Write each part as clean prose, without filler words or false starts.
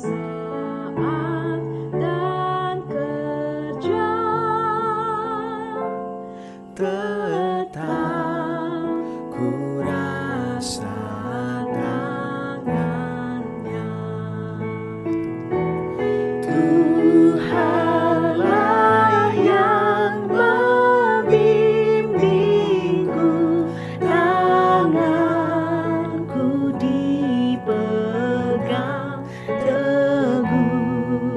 saat dan kerja tetap ku rasa tangannya. Tuhanlah yang membimbingku, tanganku dipegang teguh.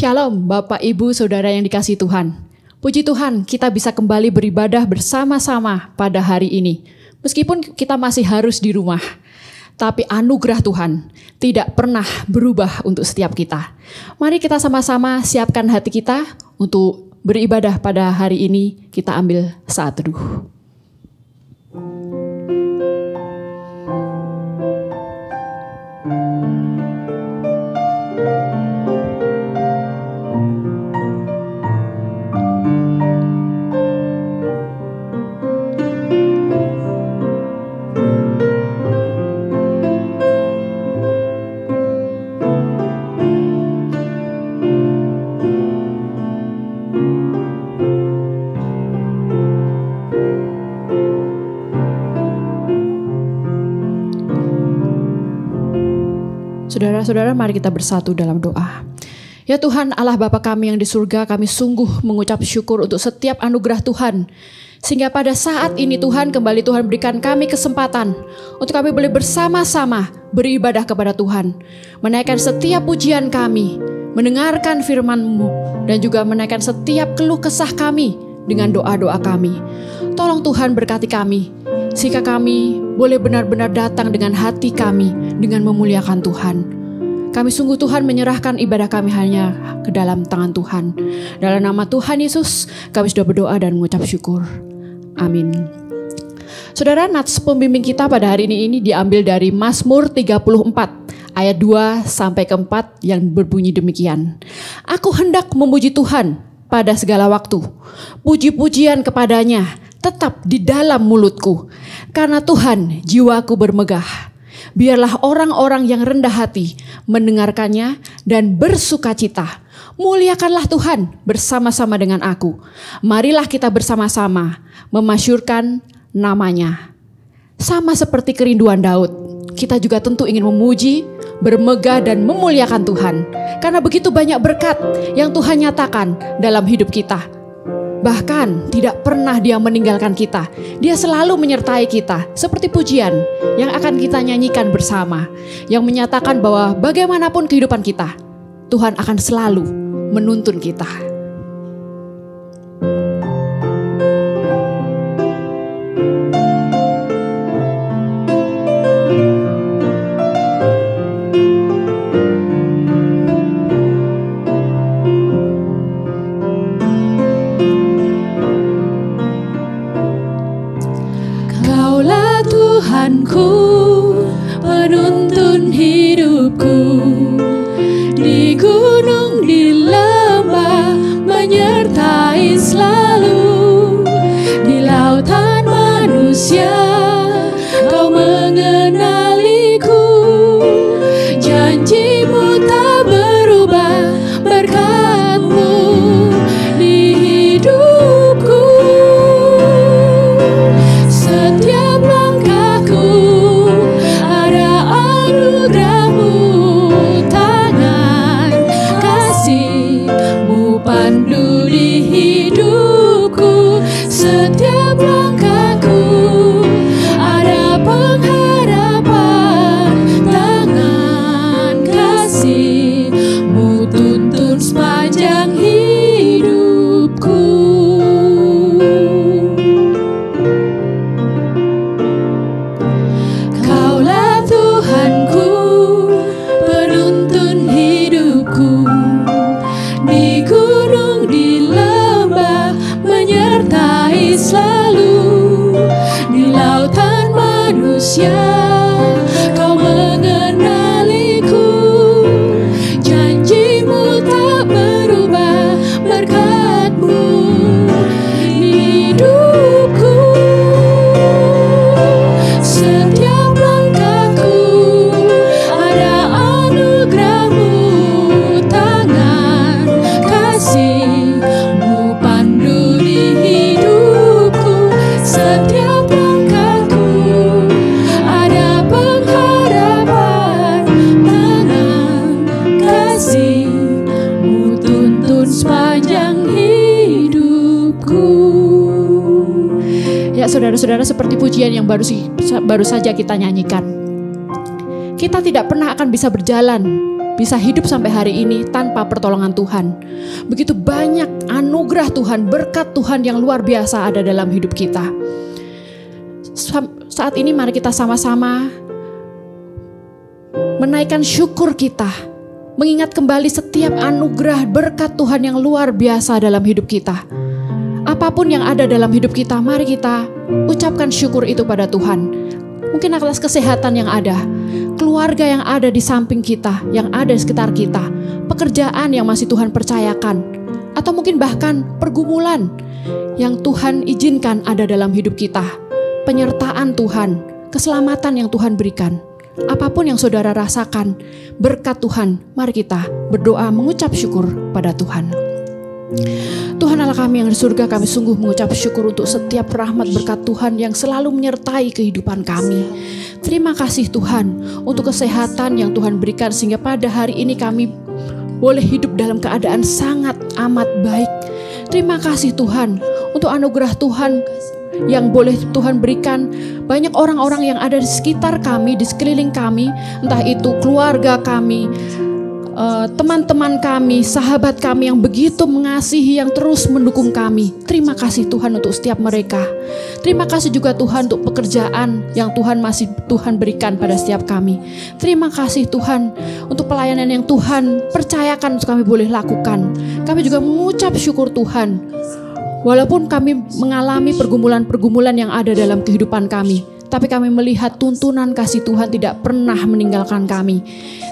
Shalom Bapak Ibu Saudara yang dikasihi Tuhan. Puji Tuhan kita bisa kembali beribadah bersama-sama pada hari ini. Meskipun kita masih harus di rumah, tapi anugerah Tuhan tidak pernah berubah untuk setiap kita. Mari kita sama-sama siapkan hati kita untuk beribadah pada hari ini. Kita ambil saat teduh. Saudara-saudara, mari kita bersatu dalam doa. Ya Tuhan Allah Bapa kami yang di surga, kami sungguh mengucap syukur untuk setiap anugerah Tuhan. Sehingga pada saat ini Tuhan, kembali Tuhan berikan kami kesempatan untuk kami boleh bersama-sama beribadah kepada Tuhan. Menaikkan setiap pujian kami, mendengarkan firman-Mu, dan juga menaikkan setiap keluh kesah kami dengan doa-doa kami. Tolong Tuhan berkati kami, sehingga kami boleh benar-benar datang dengan hati kami, dengan memuliakan Tuhan. Kami sungguh Tuhan menyerahkan ibadah kami hanya ke dalam tangan Tuhan. Dalam nama Tuhan Yesus, kami sudah berdoa dan mengucap syukur. Amin. Saudara, nats pembimbing kita pada hari ini diambil dari Mazmur 34, ayat 2 sampai ke 4 yang berbunyi demikian. Aku hendak memuji Tuhan pada segala waktu. Puji-pujian kepadanya tetap di dalam mulutku. Karena Tuhan jiwaku bermegah. Biarlah orang-orang yang rendah hati mendengarkannya dan bersuka cita. Muliakanlah Tuhan bersama-sama dengan aku. Marilah kita bersama-sama memasyurkan namanya. Sama seperti kerinduan Daud, kita juga tentu ingin memuji, bermegah dan memuliakan Tuhan. Karena begitu banyak berkat yang Tuhan nyatakan dalam hidup kita. Bahkan tidak pernah Dia meninggalkan kita. Dia selalu menyertai kita. Seperti pujian yang akan kita nyanyikan bersama, yang menyatakan bahwa bagaimanapun kehidupan kita, Tuhan akan selalu menuntun kita. Tuhanku, penuntun hidupku, di gunung di lembah menyertai selalu, di lautan manusia kau mengenaliku, janjimu tak berubah, berkat-Mu di hidupku. Setiap langkahku ada anugerah-Mu, tangan kasih-Mu pandu di hidupku. Setiap langkahku ada pengharapan, tangan kasih-Mu tuntun sepanjang hidupku. Kaulah Tuhanku, penuntun hidupku, di gunung di lembah menyertai selalu, di lautan manusia kau mengenaliku, janjimu tak berubah, berkat-Mu di hidupku. Setiap langkahku ada anugerah-Mu, tangan kasih-Mu pandu di hidupku. Setiap langkahku ada pengharapan, tangan kasih-Mu tuntun sepanjang hidupku. Ya saudara-saudara, seperti pujian yang baru saja kita nyanyikan. Kita tidak pernah akan bisa berjalan bisa hidup sampai hari ini tanpa pertolongan Tuhan. Begitu banyak anugerah Tuhan, berkat Tuhan yang luar biasa ada dalam hidup kita. Saat ini mari kita sama-sama menaikkan syukur kita, mengingat kembali setiap anugerah berkat Tuhan yang luar biasa dalam hidup kita. Apapun yang ada dalam hidup kita, mari kita ucapkan syukur itu pada Tuhan. Mungkin atas kesehatan yang ada, keluarga yang ada di samping kita, yang ada di sekitar kita, pekerjaan yang masih Tuhan percayakan, atau mungkin bahkan pergumulan yang Tuhan izinkan ada dalam hidup kita, penyertaan Tuhan, keselamatan yang Tuhan berikan. Apapun yang saudara rasakan, berkat Tuhan, mari kita berdoa mengucap syukur pada Tuhan. Tuhan Allah kami yang di surga, kami sungguh mengucap syukur untuk setiap rahmat berkat Tuhan yang selalu menyertai kehidupan kami. Terima kasih Tuhan untuk kesehatan yang Tuhan berikan sehingga pada hari ini kami boleh hidup dalam keadaan sangat amat baik. Terima kasih Tuhan untuk anugerah Tuhan yang boleh Tuhan berikan. Banyak orang-orang yang ada di sekitar kami, di sekeliling kami, entah itu keluarga kami, teman-teman kami, sahabat kami yang begitu mengasihi, yang terus mendukung kami. Terima kasih Tuhan untuk setiap mereka. Terima kasih juga Tuhan untuk pekerjaan yang Tuhan masih Tuhan berikan pada setiap kami. Terima kasih Tuhan untuk pelayanan yang Tuhan percayakan untuk kami boleh lakukan. Kami juga mengucap syukur Tuhan, walaupun kami mengalami pergumulan-pergumulan yang ada dalam kehidupan kami, tapi kami melihat tuntunan kasih Tuhan tidak pernah meninggalkan kami.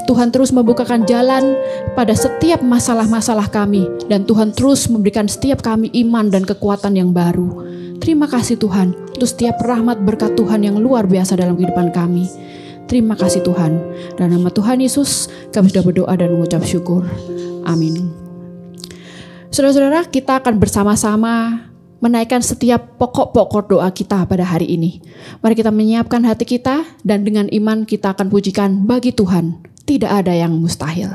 Tuhan terus membukakan jalan pada setiap masalah-masalah kami, dan Tuhan terus memberikan setiap kami iman dan kekuatan yang baru. Terima kasih Tuhan untuk setiap rahmat berkat Tuhan yang luar biasa dalam kehidupan kami. Terima kasih Tuhan. Dalam nama Tuhan Yesus kami sudah berdoa dan mengucap syukur. Amin. Saudara-saudara, kita akan bersama-sama menaikkan setiap pokok-pokok doa kita pada hari ini. Mari kita menyiapkan hati kita, dan dengan iman kita akan pujikan bagi Tuhan tidak ada yang mustahil.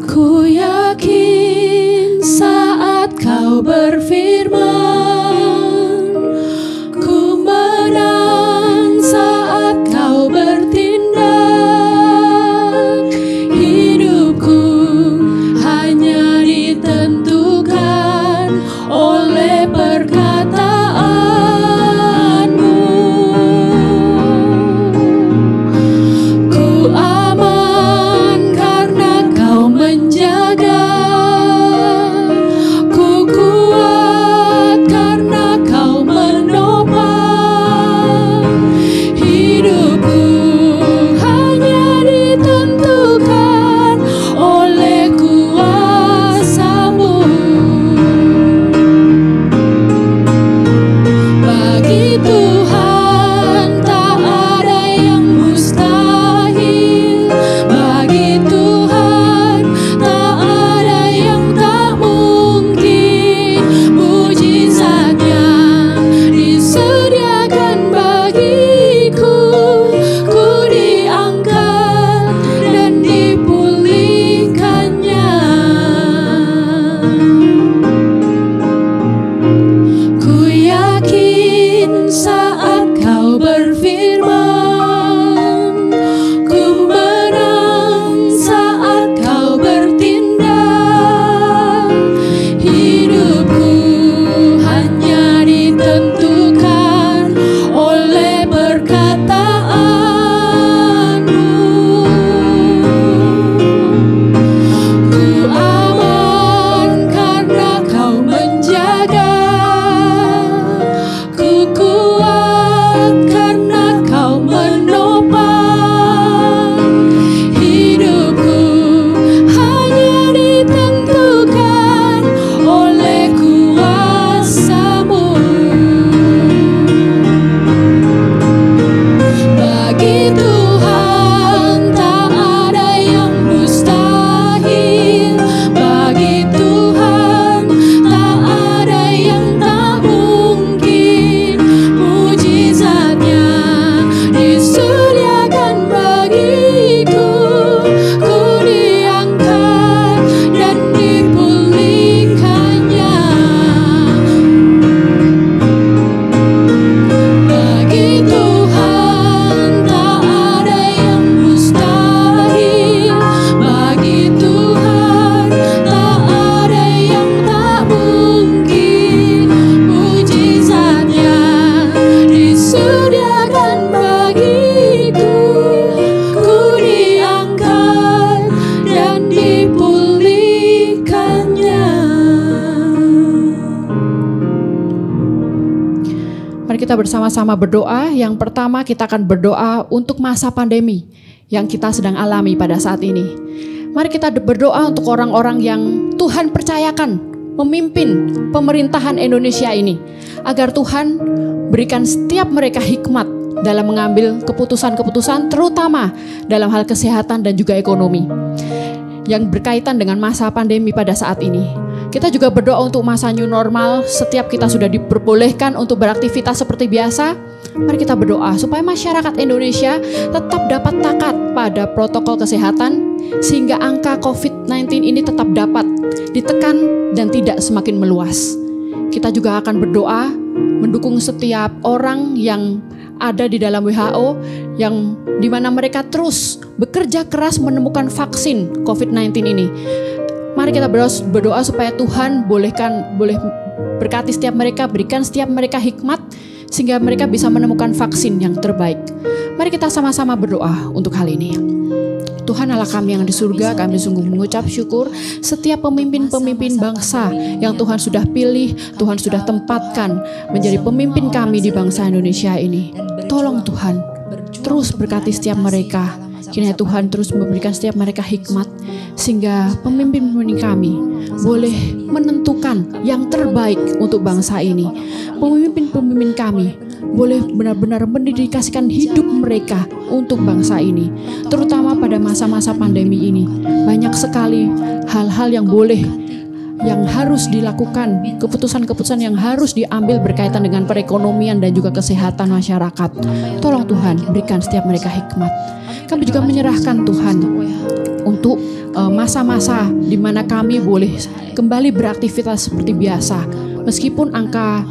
Ku yakin saat kau berfirman, ku menang saat kau bertindak. Hidupku hanya ditentukan oleh perkataanmu. Ku aman karena kau menjaga, ku kuat kita bersama-sama berdoa. Yang pertama kita akan berdoa untuk masa pandemi yang kita sedang alami pada saat ini. Mari kita berdoa untuk orang-orang yang Tuhan percayakan memimpin pemerintahan Indonesia ini, agar Tuhan berikan setiap mereka hikmat dalam mengambil keputusan-keputusan, terutama dalam hal kesehatan dan juga ekonomi yang berkaitan dengan masa pandemi pada saat ini. Kita juga berdoa untuk masa new normal. Setiap kita sudah diperbolehkan untuk beraktivitas seperti biasa. Mari kita berdoa supaya masyarakat Indonesia tetap dapat taat pada protokol kesehatan, sehingga angka COVID-19 ini tetap dapat ditekan dan tidak semakin meluas. Kita juga akan berdoa mendukung setiap orang yang ada di dalam WHO, yang dimana mereka terus bekerja keras menemukan vaksin COVID-19 ini. Mari kita berdoa supaya Tuhan boleh berkati setiap mereka, berikan setiap mereka hikmat, sehingga mereka bisa menemukan vaksin yang terbaik. Mari kita sama-sama berdoa untuk hal ini. Tuhan Allah kami yang di surga, kami sungguh mengucap syukur setiap pemimpin-pemimpin bangsa yang Tuhan sudah pilih, Tuhan sudah tempatkan menjadi pemimpin kami di bangsa Indonesia ini. Tolong Tuhan, terus berkati setiap mereka. Kiranya Tuhan terus memberikan setiap mereka hikmat, sehingga pemimpin-pemimpin kami boleh menentukan yang terbaik untuk bangsa ini. Pemimpin-pemimpin kami boleh benar-benar mendedikasikan hidup mereka untuk bangsa ini, terutama pada masa-masa pandemi ini. Banyak sekali hal-hal yang harus dilakukan, keputusan-keputusan yang harus diambil berkaitan dengan perekonomian dan juga kesehatan masyarakat. Tolong Tuhan, berikan setiap mereka hikmat. Kami juga menyerahkan Tuhan untuk masa-masa di mana kami boleh kembali beraktivitas seperti biasa. Meskipun angka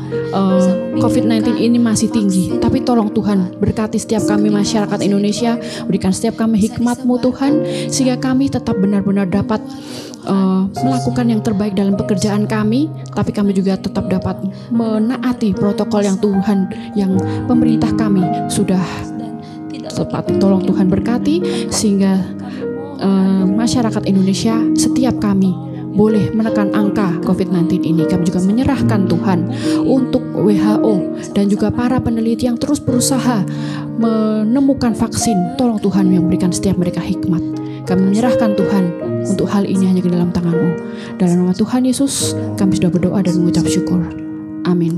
COVID-19 ini masih tinggi, tapi tolong Tuhan berkati setiap kami masyarakat Indonesia, berikan setiap kami hikmat-Mu Tuhan, sehingga kami tetap benar-benar dapat melakukan yang terbaik dalam pekerjaan kami, tapi kami juga tetap dapat menaati protokol yang Tuhan, yang pemerintah kami sudah tepati. Tolong Tuhan berkati sehingga masyarakat Indonesia, setiap kami boleh menekan angka COVID-19 ini. Kami juga menyerahkan Tuhan untuk WHO dan juga para peneliti yang terus berusaha menemukan vaksin. Tolong Tuhan yang berikan setiap mereka hikmat. Kami menyerahkan Tuhan untuk hal ini hanya ke dalam tangan-Mu. Dalam nama Tuhan Yesus kami sudah berdoa dan mengucap syukur. Amin.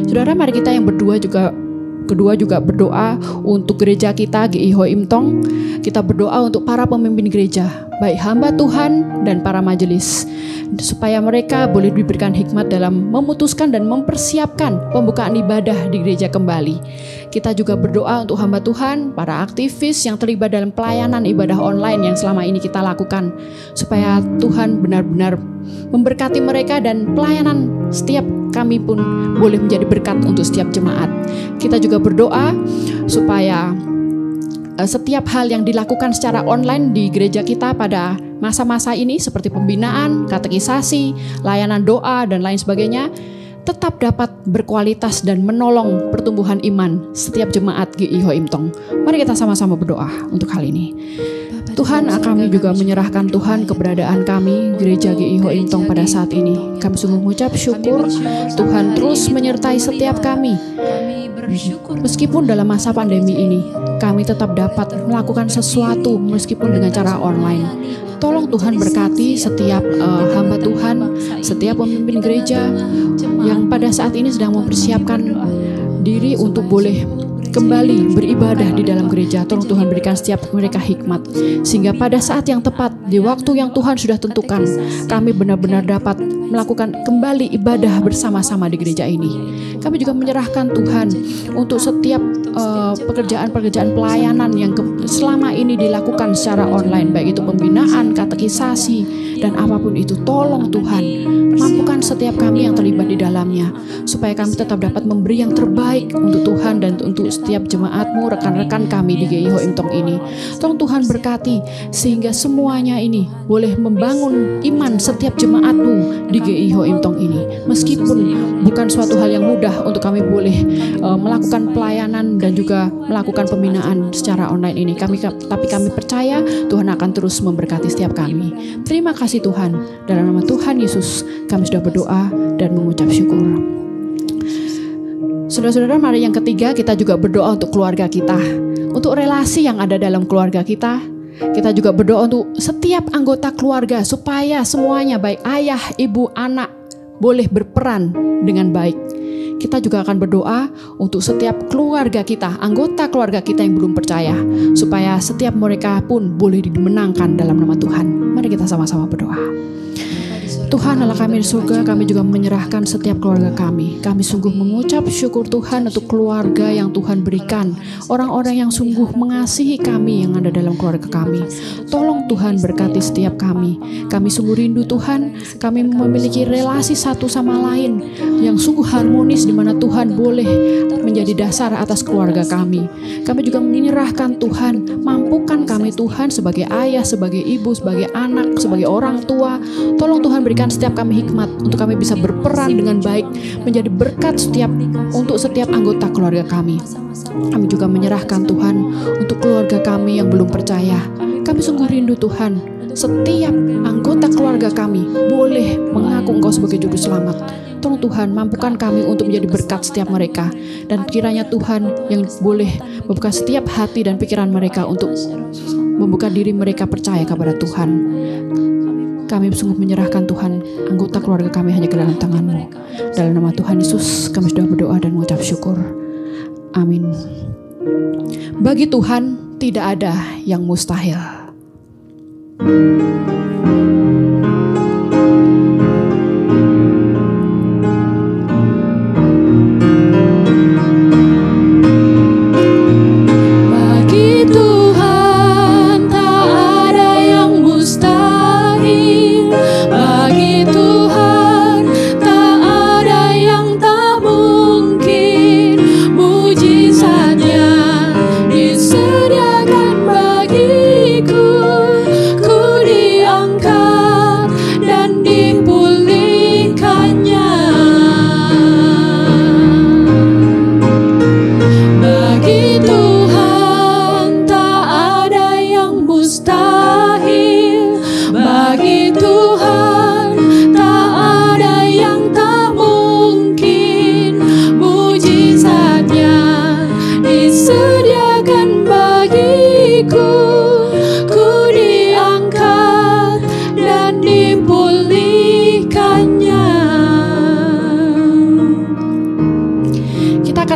Saudara, mari kita yang kedua juga berdoa untuk gereja kita GI Hoi Im Tong. Kita berdoa untuk para pemimpin gereja, baik hamba Tuhan dan para majelis, supaya mereka boleh diberikan hikmat dalam memutuskan dan mempersiapkan pembukaan ibadah di gereja kembali. Kita juga berdoa untuk hamba Tuhan, para aktivis yang terlibat dalam pelayanan ibadah online yang selama ini kita lakukan, supaya Tuhan benar-benar memberkati mereka dan pelayanan setiap kami pun boleh menjadi berkat untuk setiap jemaat. Kita juga berdoa supaya setiap hal yang dilakukan secara online di gereja kita pada masa-masa ini, seperti pembinaan, katekisasi, layanan doa, dan lain sebagainya, tetap dapat berkualitas dan menolong pertumbuhan iman setiap jemaat GI Hoi Im Tong. Mari kita sama-sama berdoa untuk hal ini. Tuhan, kami juga menyerahkan Tuhan keberadaan kami, gereja GI Hoi Im Tong pada saat ini. Kami sungguh mengucap syukur Tuhan terus menyertai setiap kami. Meskipun dalam masa pandemi ini, kami tetap dapat melakukan sesuatu meskipun dengan cara online. Tolong Tuhan berkati setiap hamba Tuhan, setiap pemimpin gereja yang pada saat ini sedang mempersiapkan diri untuk boleh kembali beribadah di dalam gereja. Tolong Tuhan berikan setiap mereka hikmat, sehingga pada saat yang tepat, di waktu yang Tuhan sudah tentukan, kami benar-benar dapat melakukan kembali ibadah bersama-sama di gereja ini. Kami juga menyerahkan Tuhan untuk setiap pekerjaan-pekerjaan pelayanan yang selama ini dilakukan secara online, baik itu pembinaan, katekisasi, dan apapun itu. Tolong Tuhan, mampukan setiap kami yang terlibat di dalamnya, supaya kami tetap dapat memberi yang terbaik untuk Tuhan dan untuk setiap jemaat-Mu, rekan-rekan kami di GI Hoi Im Tong ini. Tolong Tuhan berkati, sehingga semuanya ini boleh membangun iman setiap jemaat-Mu di GI Hoi Im Tong ini. Meskipun bukan suatu hal yang mudah untuk kami boleh melakukan pelayanan dan juga melakukan pembinaan secara online ini, tapi kami percaya Tuhan akan terus memberkati setiap kami. Terima kasih Tuhan, dalam nama Tuhan Yesus kami sudah berdoa dan mengucap syukur. Saudara-saudara, mari yang ketiga kita juga berdoa untuk keluarga kita, untuk relasi yang ada dalam keluarga kita. Kita juga berdoa untuk setiap anggota keluarga supaya semuanya baik ayah, ibu, anak boleh berperan dengan baik. Kita juga akan berdoa untuk setiap keluarga kita, anggota keluarga kita yang belum percaya, supaya setiap mereka pun boleh dimenangkan dalam nama Tuhan. Mari kita sama-sama berdoa. Tuhan Allah kami di surga, kami juga menyerahkan setiap keluarga kami. Kami sungguh mengucap syukur Tuhan untuk keluarga yang Tuhan berikan, orang-orang yang sungguh mengasihi kami yang ada dalam keluarga kami. Tolong Tuhan berkati setiap kami. Kami sungguh rindu Tuhan, kami memiliki relasi satu sama lain yang sungguh harmonis, di mana Tuhan boleh menjadi dasar atas keluarga kami. Kami juga menyerahkan Tuhan, mampukan kami Tuhan sebagai ayah, sebagai ibu, sebagai anak, sebagai orang tua. Tolong Tuhan berikan setiap kami hikmat untuk kami bisa berperan dengan baik, menjadi berkat untuk setiap anggota keluarga kami. Kami juga menyerahkan Tuhan untuk keluarga kami yang belum percaya. Kami sungguh rindu Tuhan, setiap anggota keluarga kami boleh mengaku Engkau sebagai juru selamat. Tolong Tuhan mampukan kami untuk menjadi berkat setiap mereka, dan kiranya Tuhan yang boleh membuka setiap hati dan pikiran mereka untuk membuka diri mereka percaya kepada Tuhan. Kami sungguh menyerahkan Tuhan anggota keluarga kami hanya ke dalam tangan-Mu. Dalam nama Tuhan Yesus kami sudah berdoa dan mengucap syukur. Amin. Bagi Tuhan tidak ada yang mustahil.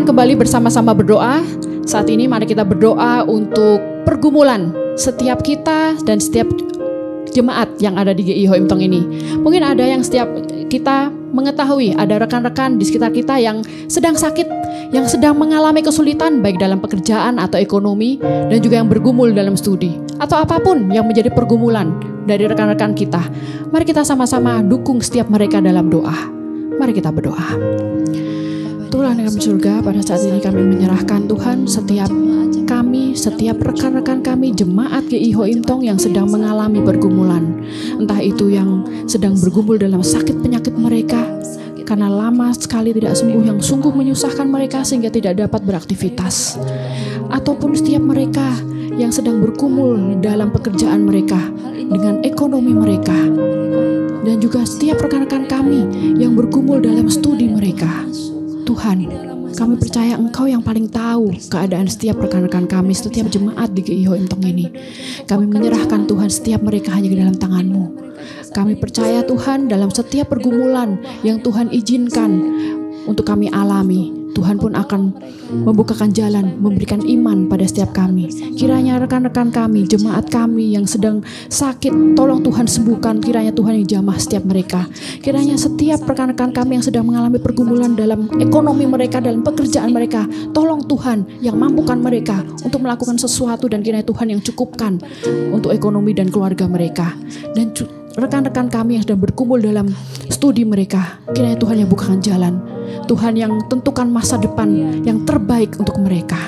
Kembali bersama-sama berdoa. Saat ini mari kita berdoa untuk pergumulan setiap kita dan setiap jemaat yang ada di GI Hoi Im Tong ini. Mungkin ada yang setiap kita mengetahui ada rekan-rekan di sekitar kita yang sedang sakit, yang sedang mengalami kesulitan baik dalam pekerjaan atau ekonomi, dan juga yang bergumul dalam studi atau apapun yang menjadi pergumulan dari rekan-rekan kita. Mari kita sama-sama dukung setiap mereka dalam doa. Mari kita berdoa. Tuhan yang kami surga, pada saat ini kami menyerahkan Tuhan setiap kami, setiap rekan-rekan kami, jemaat GI Hoi Im Tong yang sedang mengalami pergumulan. Entah itu yang sedang bergumul dalam sakit penyakit mereka, karena lama sekali tidak sembuh yang sungguh menyusahkan mereka sehingga tidak dapat beraktivitas. Ataupun setiap mereka yang sedang bergumul dalam pekerjaan mereka, dengan ekonomi mereka. Dan juga setiap rekan-rekan kami yang bergumul dalam studi mereka. Tuhan, kami percaya Engkau yang paling tahu keadaan setiap rekan-rekan kami, setiap jemaat di GI Hoi Im Tong ini. Kami menyerahkan Tuhan setiap mereka hanya ke dalam tangan-Mu. Kami percaya Tuhan dalam setiap pergumulan yang Tuhan izinkan untuk kami alami, Tuhan pun akan membukakan jalan, memberikan iman pada setiap kami. Kiranya rekan-rekan kami, jemaat kami yang sedang sakit, tolong Tuhan sembuhkan. Kiranya Tuhan yang jamah setiap mereka. Kiranya setiap rekan-rekan kami yang sedang mengalami pergumulan dalam ekonomi mereka, dalam pekerjaan mereka, tolong Tuhan yang mampukan mereka untuk melakukan sesuatu, dan kiranya Tuhan yang cukupkan untuk ekonomi dan keluarga mereka. Dan rekan-rekan kami yang sedang berkumpul dalam studi mereka, kiranya Tuhan yang bukakan jalan, Tuhan yang tentukan masa depan yang terbaik untuk mereka.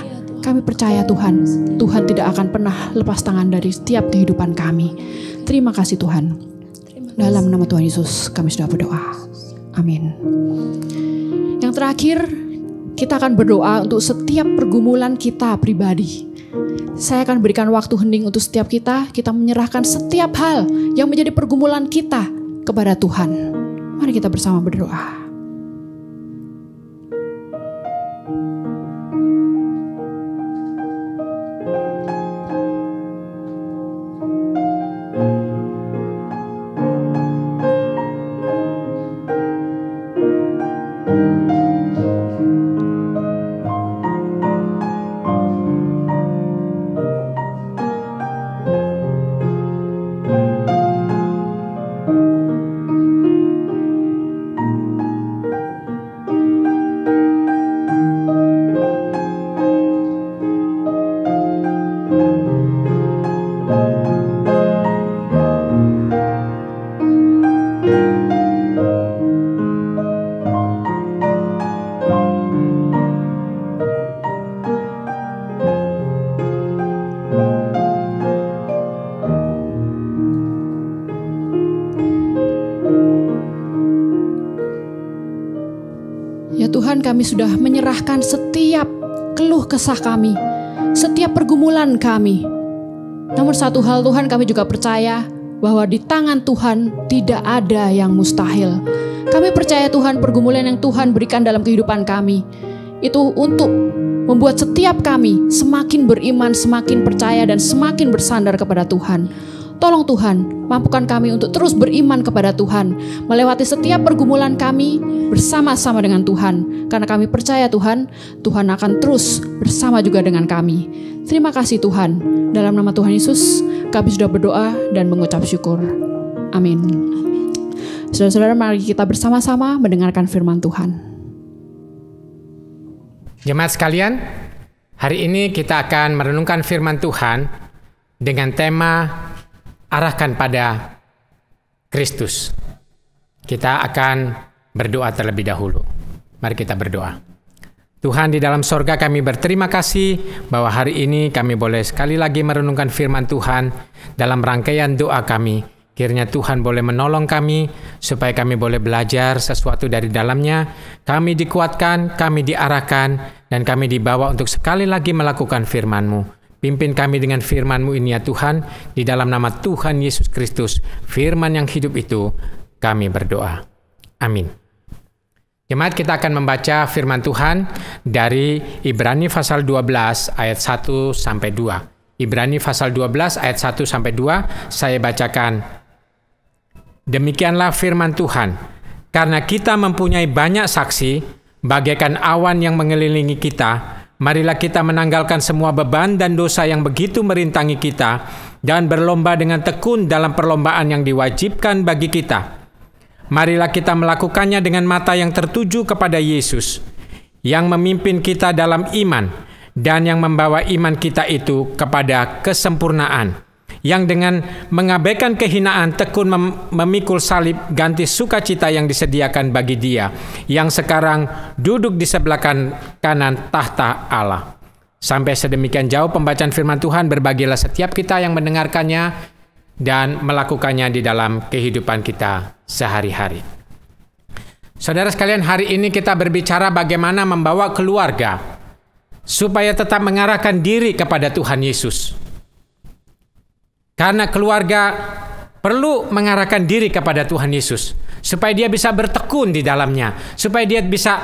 Kami percaya Tuhan, Tuhan tidak akan pernah lepas tangan dari setiap kehidupan kami. Terima kasih Tuhan. Dalam nama Tuhan Yesus kami sudah berdoa. Amin. Yang terakhir, kita akan berdoa untuk setiap pergumulan kita pribadi. Saya akan berikan waktu hening untuk setiap kita menyerahkan setiap hal yang menjadi pergumulan kita kepada Tuhan. Mari kita bersama berdoa. Tuhan kami sudah menyerahkan setiap keluh kesah kami, setiap pergumulan kami. Namun satu hal Tuhan, kami juga percaya bahwa di tangan Tuhan tidak ada yang mustahil. Kami percaya Tuhan, pergumulan yang Tuhan berikan dalam kehidupan kami itu untuk membuat setiap kami semakin beriman, semakin percaya, dan semakin bersandar kepada Tuhan. Tolong Tuhan, mampukan kami untuk terus beriman kepada Tuhan, melewati setiap pergumulan kami bersama-sama dengan Tuhan. Karena kami percaya Tuhan, Tuhan akan terus bersama juga dengan kami. Terima kasih Tuhan. Dalam nama Tuhan Yesus, kami sudah berdoa dan mengucap syukur. Amin. Saudara-saudara, mari kita bersama-sama mendengarkan firman Tuhan. Jemaat sekalian, hari ini kita akan merenungkan firman Tuhan dengan tema arahkan pada Kristus. Kita akan berdoa terlebih dahulu. Mari kita berdoa. Tuhan di dalam sorga, kami berterima kasih bahwa hari ini kami boleh sekali lagi merenungkan firman Tuhan dalam rangkaian doa kami. Kiranya Tuhan boleh menolong kami supaya kami boleh belajar sesuatu dari dalamnya. Kami dikuatkan, kami diarahkan, dan kami dibawa untuk sekali lagi melakukan firman-Mu. Pimpin kami dengan firman-Mu ini ya Tuhan, di dalam nama Tuhan Yesus Kristus, firman yang hidup itu, kami berdoa. Amin. Jemaat, kita akan membaca firman Tuhan dari Ibrani pasal 12 ayat 1 sampai 2. Ibrani pasal 12 ayat 1 sampai 2, saya bacakan. Demikianlah firman Tuhan. Karena kita mempunyai banyak saksi, bagaikan awan yang mengelilingi kita, marilah kita menanggalkan semua beban dan dosa yang begitu merintangi kita, dan berlomba dengan tekun dalam perlombaan yang diwajibkan bagi kita. Marilah kita melakukannya dengan mata yang tertuju kepada Yesus, yang memimpin kita dalam iman, dan yang membawa iman kita itu kepada kesempurnaan, yang dengan mengabaikan kehinaan tekun memikul salib ganti sukacita yang disediakan bagi Dia, yang sekarang duduk di sebelah kanan tahta Allah. Sampai sedemikian jauh pembacaan firman Tuhan, berbagilah setiap kita yang mendengarkannya dan melakukannya di dalam kehidupan kita sehari-hari. Saudara sekalian, hari ini kita berbicara bagaimana membawa keluarga supaya tetap mengarahkan diri kepada Tuhan Yesus. Karena keluarga perlu mengarahkan diri kepada Tuhan Yesus, supaya dia bisa bertekun di dalamnya, supaya dia bisa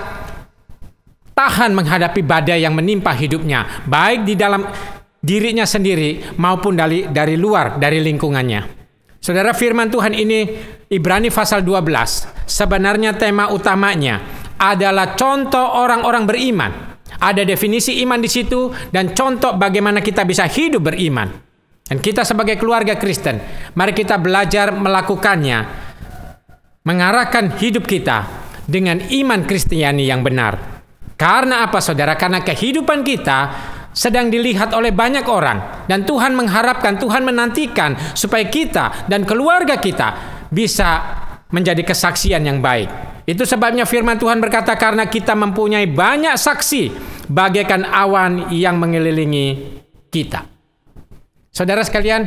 tahan menghadapi badai yang menimpa hidupnya, baik di dalam dirinya sendiri maupun dari luar, dari lingkungannya. Saudara, firman Tuhan ini Ibrani pasal 12, sebenarnya tema utamanya adalah contoh orang-orang beriman. Ada definisi iman di situ dan contoh bagaimana kita bisa hidup beriman. Dan kita sebagai keluarga Kristen, mari kita belajar melakukannya, mengarahkan hidup kita dengan iman Kristiani yang benar. Karena apa saudara? Karena kehidupan kita sedang dilihat oleh banyak orang, dan Tuhan mengharapkan, Tuhan menantikan supaya kita dan keluarga kita bisa menjadi kesaksian yang baik. Itu sebabnya firman Tuhan berkata, karena kita mempunyai banyak saksi bagaikan awan yang mengelilingi kita. Saudara sekalian,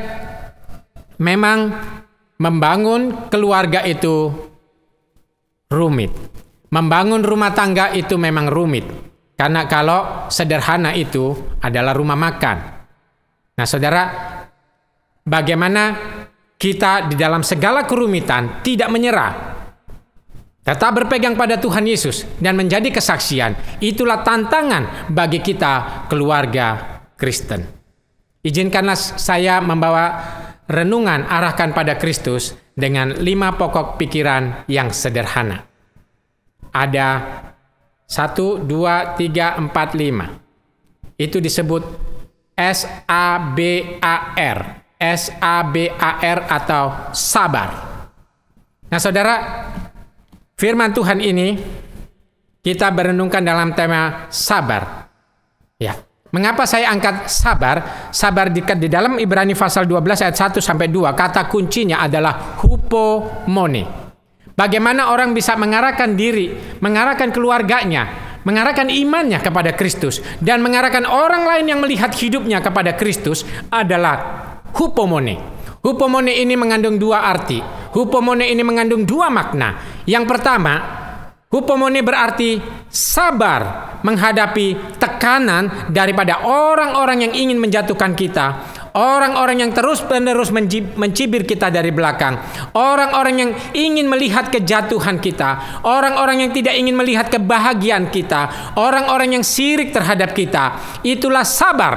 memang membangun keluarga itu rumit. Membangun rumah tangga itu memang rumit. Karena kalau sederhana itu adalah rumah makan. Nah saudara, bagaimana kita di dalam segala kerumitan tidak menyerah, tetap berpegang pada Tuhan Yesus dan menjadi kesaksian. Itulah tantangan bagi kita keluarga Kristen. Izinkanlah saya membawa renungan arahkan pada Kristus dengan 5 pokok pikiran yang sederhana. Ada 1, 2, 3, 4, 5. Itu disebut SABAR. SABAR atau sabar. Nah saudara, firman Tuhan ini kita berenungkan dalam tema sabar. Ya, mengapa saya angkat sabar? Sabar di dalam Ibrani pasal 12 ayat 1 sampai 2, kata kuncinya adalah hupomone. Bagaimana orang bisa mengarahkan diri, mengarahkan keluarganya, mengarahkan imannya kepada Kristus, dan mengarahkan orang lain yang melihat hidupnya kepada Kristus adalah hupomone. Hupomone ini mengandung 2 arti. Hupomone ini mengandung 2 makna. Yang pertama, Hupomone berarti sabar menghadapi tekanan daripada orang-orang yang ingin menjatuhkan kita, orang-orang yang terus-menerus mencibir kita dari belakang, orang-orang yang ingin melihat kejatuhan kita, orang-orang yang tidak ingin melihat kebahagiaan kita, orang-orang yang sirik terhadap kita. Itulah sabar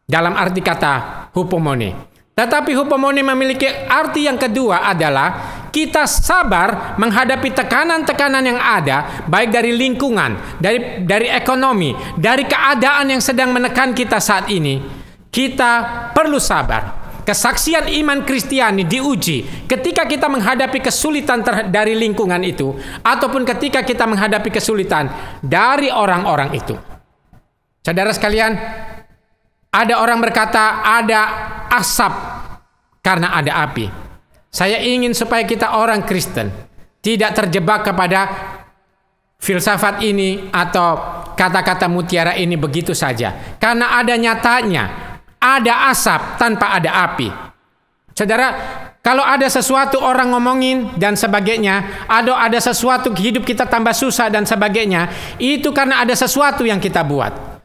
dalam arti kata hupomone. Tetapi hupomone memiliki arti yang kedua, adalah kita sabar menghadapi tekanan-tekanan yang ada, baik dari lingkungan, dari ekonomi, dari keadaan yang sedang menekan kita saat ini. Kita perlu sabar. Kesaksian iman Kristiani diuji ketika kita menghadapi kesulitan dari lingkungan itu, ataupun ketika kita menghadapi kesulitan dari orang-orang itu. Saudara sekalian, ada orang berkata ada asap karena ada api. Saya ingin supaya kita orang Kristen tidak terjebak kepada filsafat ini atau kata-kata mutiara ini begitu saja. Karena ada nyatanya, ada asap tanpa ada api. Saudara, kalau ada sesuatu orang ngomongin dan sebagainya, ada sesuatu hidup kita tambah susah dan sebagainya, itu karena ada sesuatu yang kita buat.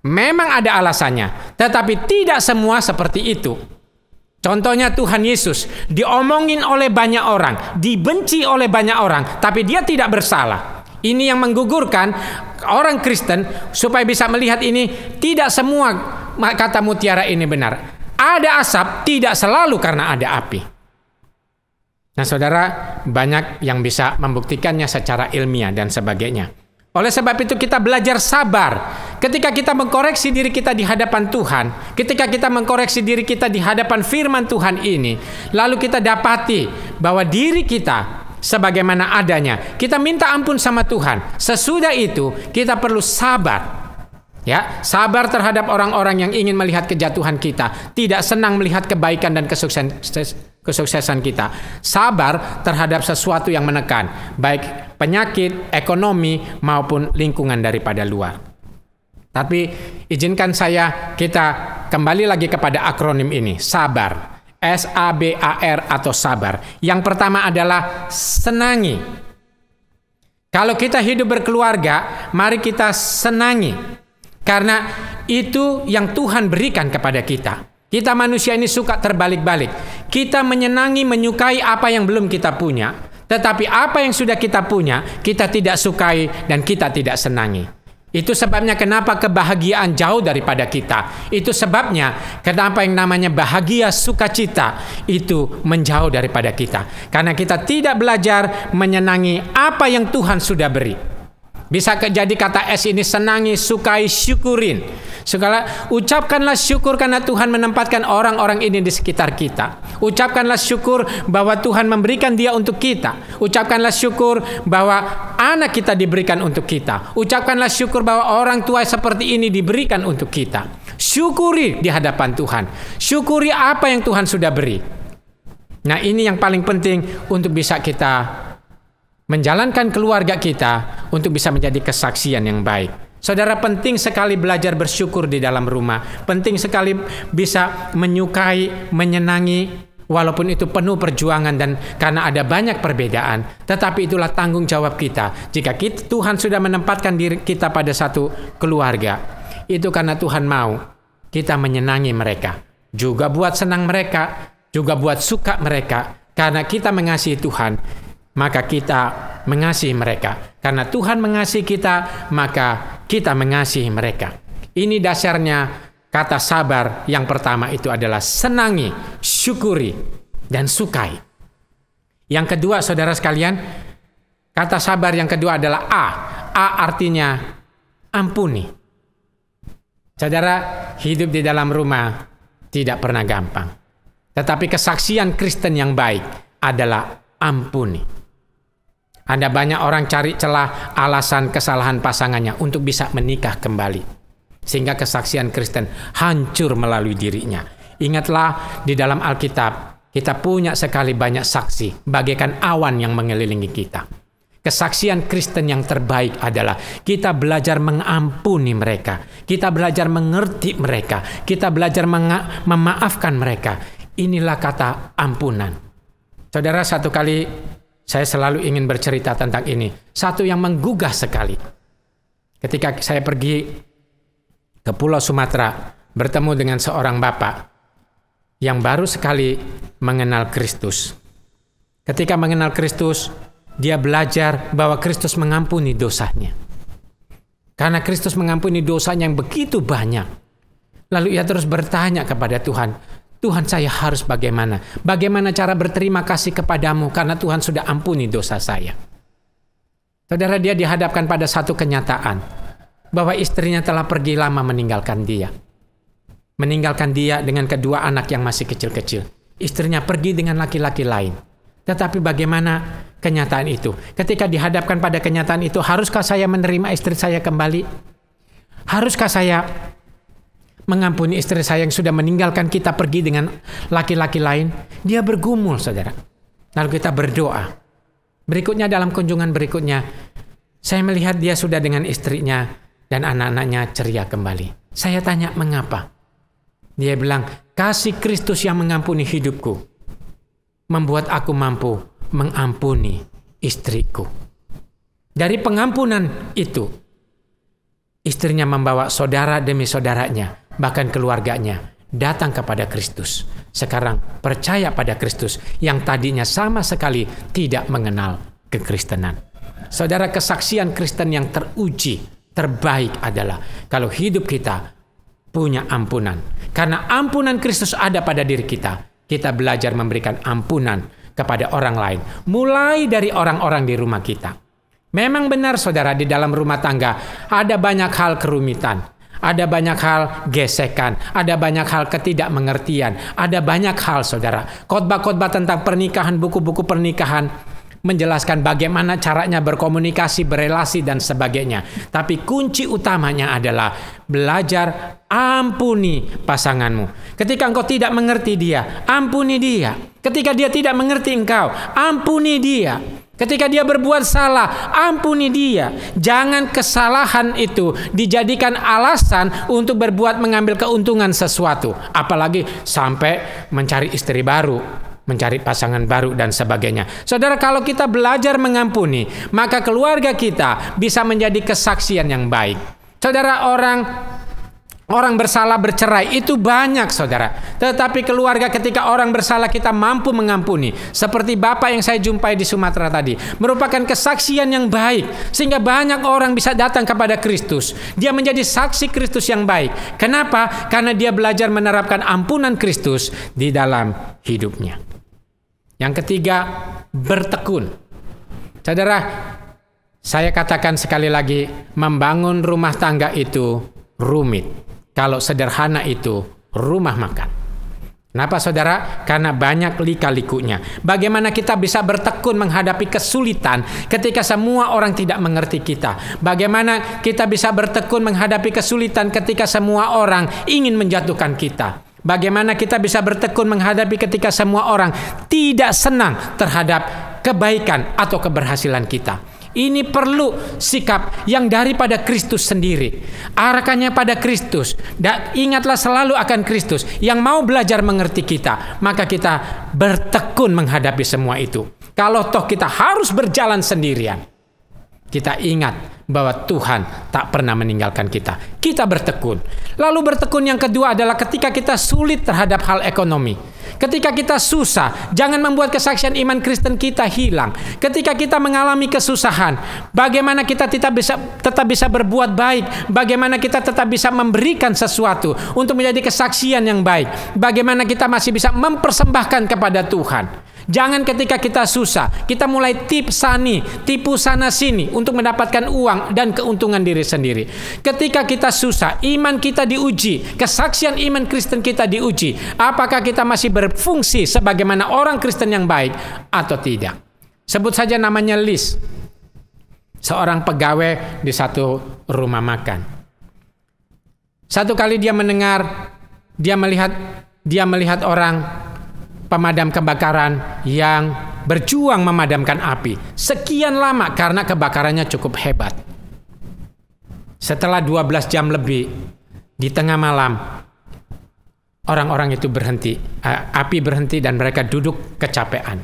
Memang ada alasannya, tetapi tidak semua seperti itu. Contohnya Tuhan Yesus diomongin oleh banyak orang, dibenci oleh banyak orang, tapi dia tidak bersalah. Ini yang menggugurkan orang Kristen supaya bisa melihat ini, tidak semua kata mutiara ini benar. Ada asap tidak selalu karena ada api. Nah saudara, banyak yang bisa membuktikannya secara ilmiah dan sebagainya. Oleh sebab itu kita belajar sabar ketika kita mengkoreksi diri kita di hadapan Tuhan, ketika kita mengkoreksi diri kita di hadapan firman Tuhan ini, lalu kita dapati bahwa diri kita sebagaimana adanya, kita minta ampun sama Tuhan. Sesudah itu kita perlu sabar. Ya, sabar terhadap orang-orang yang ingin melihat kejatuhan kita, tidak senang melihat kebaikan dan kesuksesan kita. Sabar terhadap sesuatu yang menekan, baik penyakit, ekonomi, maupun lingkungan daripada luar. Tapi izinkan kita kembali lagi kepada akronim ini, sabar. S-A-B-A-R atau sabar. Yang pertama adalah senangi. Kalau kita hidup berkeluarga, mari kita senangi. Karena itu yang Tuhan berikan kepada kita. Kita manusia ini suka terbalik-balik. Kita menyenangi, menyukai apa yang belum kita punya. Tetapi apa yang sudah kita punya, kita tidak sukai dan kita tidak senangi. Itu sebabnya kenapa kebahagiaan jauh daripada kita. Itu sebabnya kenapa yang namanya bahagia, sukacita itu menjauh daripada kita. Karena kita tidak belajar menyenangi apa yang Tuhan sudah beri. Bisa jadi kata S ini senangi, sukai, syukurin. Segala ucapkanlah syukur karena Tuhan menempatkan orang-orang ini di sekitar kita. Ucapkanlah syukur bahwa Tuhan memberikan dia untuk kita. Ucapkanlah syukur bahwa anak kita diberikan untuk kita. Ucapkanlah syukur bahwa orang tua seperti ini diberikan untuk kita. Syukuri di hadapan Tuhan. Syukuri apa yang Tuhan sudah beri. Nah, ini yang paling penting untuk bisa kita menjalankan keluarga kita untuk bisa menjadi kesaksian yang baik. Saudara, penting sekali belajar bersyukur di dalam rumah. Penting sekali bisa menyukai, menyenangi, walaupun itu penuh perjuangan dan karena ada banyak perbedaan. Tetapi itulah tanggung jawab kita. Jika Tuhan sudah menempatkan diri kita pada satu keluarga, itu karena Tuhan mau kita menyenangi mereka. Juga buat senang mereka, juga buat suka mereka. Karena kita mengasihi Tuhan, maka kita mengasihi mereka. Karena Tuhan mengasihi kita, maka kita mengasihi mereka. Ini dasarnya kata sabar yang pertama itu adalah senangi, syukuri, dan sukai. Yang kedua, saudara sekalian, kata sabar yang kedua adalah A. A artinya ampuni. Saudara, hidup di dalam rumah tidak pernah gampang. Tetapi kesaksian Kristen yang baik adalah ampuni. Ada banyak orang cari celah alasan kesalahan pasangannya untuk bisa menikah kembali. Sehingga kesaksian Kristen hancur melalui dirinya. Ingatlah di dalam Alkitab, kita punya sekali banyak saksi, bagaikan awan yang mengelilingi kita. Kesaksian Kristen yang terbaik adalah kita belajar mengampuni mereka. Kita belajar mengerti mereka. Kita belajar memaafkan mereka. Inilah kata ampunan. Saudara, satu kali saya selalu ingin bercerita tentang ini. Satu yang menggugah sekali. Ketika saya pergi ke Pulau Sumatera, bertemu dengan seorang bapak yang baru sekali mengenal Kristus. Ketika mengenal Kristus, dia belajar bahwa Kristus mengampuni dosanya. Karena Kristus mengampuni dosanya yang begitu banyak. Lalu ia terus bertanya kepada Tuhan, Tuhan, saya harus bagaimana? Bagaimana cara berterima kasih kepadamu karena Tuhan sudah ampuni dosa saya? Saudara, dia dihadapkan pada satu kenyataan bahwa istrinya telah pergi lama meninggalkan dia. Meninggalkan dia dengan kedua anak yang masih kecil-kecil. Istrinya pergi dengan laki-laki lain. Tetapi bagaimana kenyataan itu? Ketika dihadapkan pada kenyataan itu, haruskah saya menerima istri saya kembali? Haruskah saya mengampuni istri saya yang sudah meninggalkan kita pergi dengan laki-laki lain? Dia bergumul, saudara. Lalu kita berdoa. Berikutnya, dalam kunjungan berikutnya, saya melihat dia sudah dengan istrinya dan anak-anaknya ceria kembali. Saya tanya, mengapa? Dia bilang, kasih Kristus yang mengampuni hidupku membuat aku mampu mengampuni istriku. Dari pengampunan itu, istrinya membawa saudara demi saudaranya, bahkan keluarganya, datang kepada Kristus. Sekarang percaya pada Kristus yang tadinya sama sekali tidak mengenal kekristenan. Saudara, kesaksian Kristen yang teruji, terbaik adalah kalau hidup kita punya ampunan. Karena ampunan Kristus ada pada diri kita, kita belajar memberikan ampunan kepada orang lain, mulai dari orang-orang di rumah kita. Memang benar, saudara, di dalam rumah tangga ada banyak hal kerumitan, ada banyak hal gesekan, ada banyak hal ketidakmengertian, ada banyak hal, saudara. Khotbah-khotbah tentang pernikahan, buku-buku pernikahan menjelaskan bagaimana caranya berkomunikasi, berelasi, dan sebagainya. Tapi kunci utamanya adalah belajar ampuni pasanganmu. Ketika engkau tidak mengerti dia, ampuni dia. Ketika dia tidak mengerti engkau, ampuni dia. Ketika dia berbuat salah, ampuni dia. Jangan kesalahan itu dijadikan alasan untuk mengambil keuntungan sesuatu. Apalagi sampai mencari istri baru, mencari pasangan baru, dan sebagainya. Saudara, kalau kita belajar mengampuni, maka keluarga kita bisa menjadi kesaksian yang baik. Saudara, orang bersalah bercerai itu banyak, saudara. Tetapi keluarga, ketika orang bersalah kita mampu mengampuni, seperti bapak yang saya jumpai di Sumatera tadi, merupakan kesaksian yang baik, sehingga banyak orang bisa datang kepada Kristus. Dia menjadi saksi Kristus yang baik. Kenapa? Karena dia belajar menerapkan ampunan Kristus di dalam hidupnya. Yang ketiga, bertekun. Saudara, saya katakan sekali lagi, membangun rumah tangga itu rumit. Kalau sederhana itu rumah makan. Kenapa, saudara? Karena banyak lika-likunya. Bagaimana kita bisa bertekun menghadapi kesulitan ketika semua orang tidak mengerti kita? Bagaimana kita bisa bertekun menghadapi kesulitan ketika semua orang ingin menjatuhkan kita? Bagaimana kita bisa bertekun menghadapi ketika semua orang tidak senang terhadap kebaikan atau keberhasilan kita? Ini perlu sikap yang daripada Kristus sendiri. Arahkannya pada Kristus. Dan ingatlah selalu akan Kristus yang mau belajar mengerti kita. Maka kita bertekun menghadapi semua itu. Kalau toh kita harus berjalan sendirian, kita ingat bahwa Tuhan tak pernah meninggalkan kita. Kita bertekun. Lalu bertekun yang kedua adalah ketika kita sulit terhadap hal ekonomi. Ketika kita susah, jangan membuat kesaksian iman Kristen kita hilang. Ketika kita mengalami kesusahan, bagaimana kita tetap bisa berbuat baik? Bagaimana kita tetap bisa memberikan sesuatu untuk menjadi kesaksian yang baik? Bagaimana kita masih bisa mempersembahkan kepada Tuhan? Jangan ketika kita susah, kita mulai tipu sana sini untuk mendapatkan uang dan keuntungan diri sendiri. Ketika kita susah, iman kita diuji, kesaksian iman Kristen kita diuji. Apakah kita masih berfungsi sebagaimana orang Kristen yang baik atau tidak? Sebut saja namanya Liz, seorang pegawai di satu rumah makan. Satu kali dia melihat orang pemadam kebakaran yang berjuang memadamkan api sekian lama karena kebakarannya cukup hebat. Setelah 12 jam lebih, di tengah malam, orang-orang itu berhenti, api berhenti dan mereka duduk kecapean.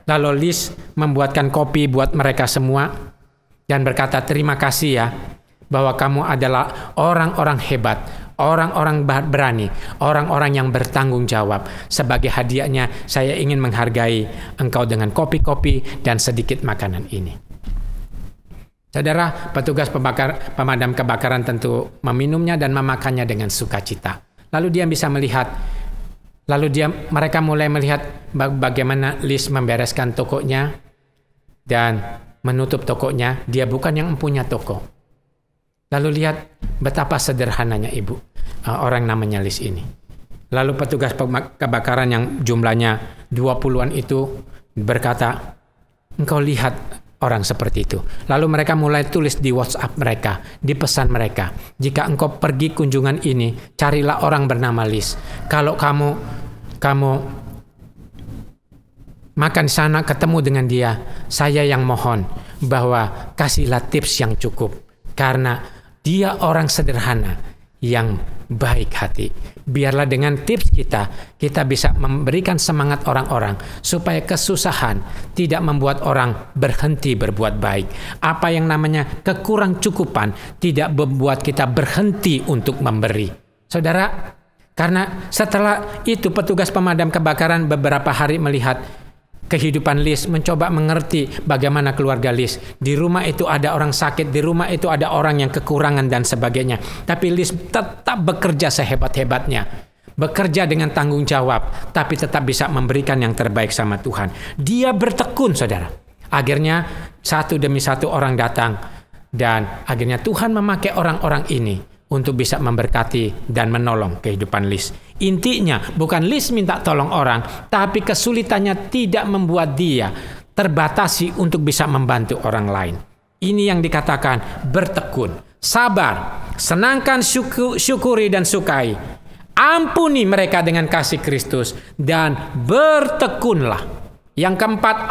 Lalu Lis membuatkan kopi buat mereka semua dan berkata, terima kasih ya, bahwa kamu adalah orang-orang hebat, orang-orang berani, orang-orang yang bertanggung jawab. Sebagai hadiahnya, saya ingin menghargai engkau dengan kopi-kopi dan sedikit makanan ini. Saudara, petugas pemadam kebakaran tentu meminumnya dan memakannya dengan sukacita. Lalu mereka mulai melihat bagaimana Lis membereskan tokonya dan menutup tokonya. Dia bukan yang punya toko. Lalu lihat betapa sederhananya ibu, orang namanya Lis ini. Lalu petugas kebakaran yang jumlahnya 20-an itu berkata, engkau lihat orang seperti itu. Lalu mereka mulai tulis di WhatsApp mereka, di pesan mereka, jika engkau pergi kunjungan ini, carilah orang bernama Lis. Kalau kamu makan di sana ketemu dengan dia, saya yang mohon bahwa kasihlah tips yang cukup, karena dia orang sederhana yang baik hati. Biarlah dengan tips kita bisa memberikan semangat orang-orang supaya kesusahan tidak membuat orang berhenti berbuat baik. Apa yang namanya kekurang cukupan tidak membuat kita berhenti untuk memberi. Saudara, karena setelah itu petugas pemadam kebakaran beberapa hari melihat kehidupan Lis, mencoba mengerti bagaimana keluarga Lis. Di rumah itu ada orang sakit, di rumah itu ada orang yang kekurangan dan sebagainya. Tapi Lis tetap bekerja sehebat-hebatnya. Bekerja dengan tanggung jawab, tapi tetap bisa memberikan yang terbaik sama Tuhan. Dia bertekun, saudara. Akhirnya satu demi satu orang datang. Dan akhirnya Tuhan memakai orang-orang ini untuk bisa memberkati dan menolong kehidupan Lis. Intinya bukan Lis minta tolong orang, tapi kesulitannya tidak membuat dia terbatasi untuk bisa membantu orang lain. Ini yang dikatakan bertekun, sabar, senangkan, syukuri dan sukai. Ampuni mereka dengan kasih Kristus dan bertekunlah. Yang keempat,